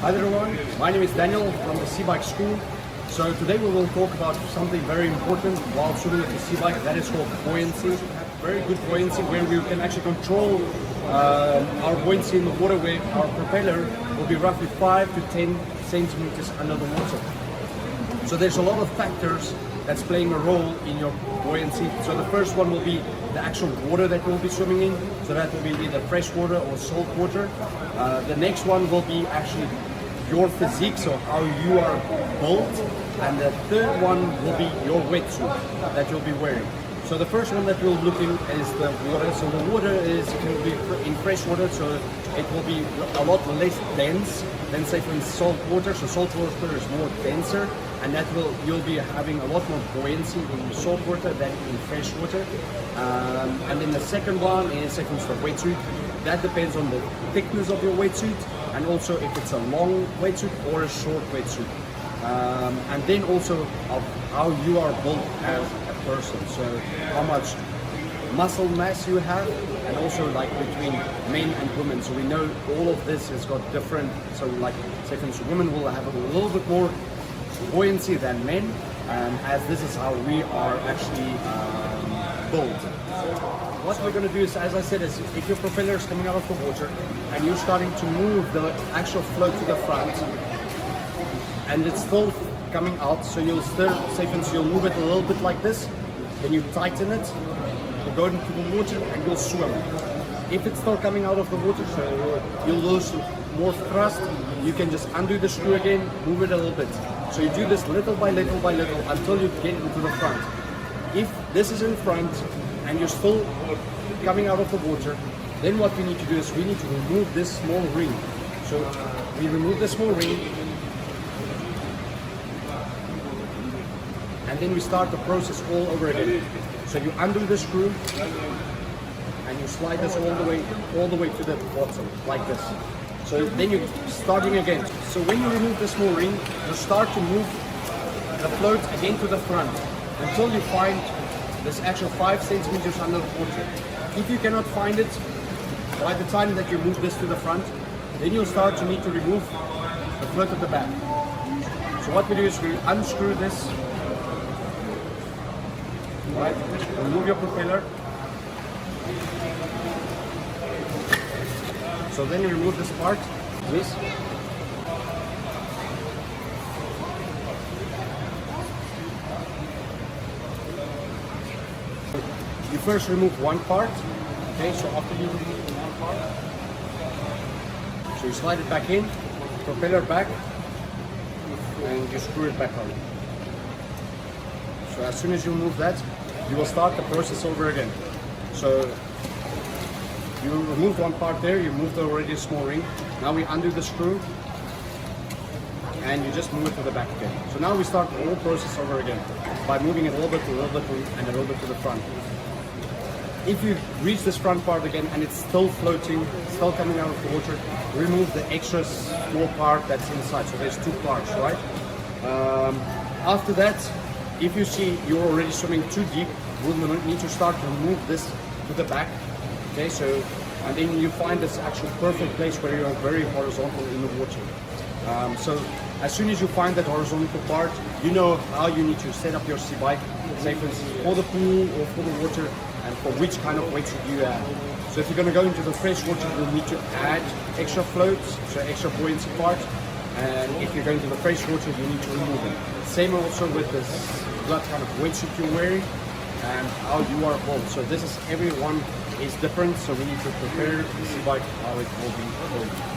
Hi everyone, my name is Daniel from the Seabike school. So today we will talk about something very important while swimming with the Seabike, that is called buoyancy. Very good buoyancy where we can actually control our buoyancy in the water, where our propeller will be roughly 5 to 10 centimeters under the water. So there's a lot of factors that's playing a role in your buoyancy. So the first one will be the actual water that we'll be swimming in. So that will be either fresh water or salt water. The next one will be actually your physique, so how you are built. And the third one will be your wetsuit that you'll be wearing. So the first one that we'll look in is the water. So the water is going to be in fresh water, so it will be a lot less dense than say from salt water. So salt water is more denser, and that you'll be having a lot more buoyancy in salt water than in fresh water. And then the second one is the wetsuit. That depends on the thickness of your wetsuit, and also if it's a long wetsuit or a short wetsuit. And then also of how you are built as a person, so how much muscle mass you have, and also like between men and women. So we know all of this has got different, so like say for instance, women will have a little bit more buoyancy than men, as this is how we are actually built. What we're going to do is, as I said, is if your propeller is coming out of the water and you're starting to move the actual float to the front, and it's still coming out, so you'll still, say for instance, you'll move it a little bit like this, then you tighten it, you go into the water and you'll swim. If it's still coming out of the water, so you'll lose more thrust, you can just undo the screw again, move it a little bit. So you do this little by little by little until you get into the front. If this is in front and you're still coming out of the water, then what we need to do is we need to remove this small ring. So we remove the small ring, and then we start the process all over again. So you undo the screw and you slide this all the way to the bottom, like this. So then you're starting again. So when you remove the small ring, you start to move the float again to the front until you find this actual 5 centimeters under the water. If you cannot find it by the time that you move this to the front, then you'll start to need to remove the float at the back. So what we do is we unscrew this, right? Remove your propeller. So then you remove this part, this. You first remove one part, okay, so after you remove one part, so you slide it back in, propeller back, and you screw it back on. So as soon as you remove that, you will start the process over again. So you remove one part there, you moved already a small ring, now we undo the screw, and you just move it to the back again. So now we start the whole process over again by moving it a little bit, and a little bit to the front. If you reach this front part again and it's still floating, still coming out of the water, remove the extra small part that's inside. So there's two parts, right? After that, if you see you're already swimming too deep, we'll need to start to move this to the back. Okay, so, and then you find this actual perfect place where you're very horizontal in the water. So as soon as you find that horizontal part, you know how you need to set up your Seabike, say for instance for the pool or for the water, and for which kind of wetsuit you have. So if you're going to go into the fresh water, you'll need to add extra floats, so extra buoyancy part. And if you're going to the fresh water, you need to remove it. Same also with this what kind of wetsuit you're wearing and how you are built. So this is, everyone is different, so we need to prepare the Seabike how it will be built.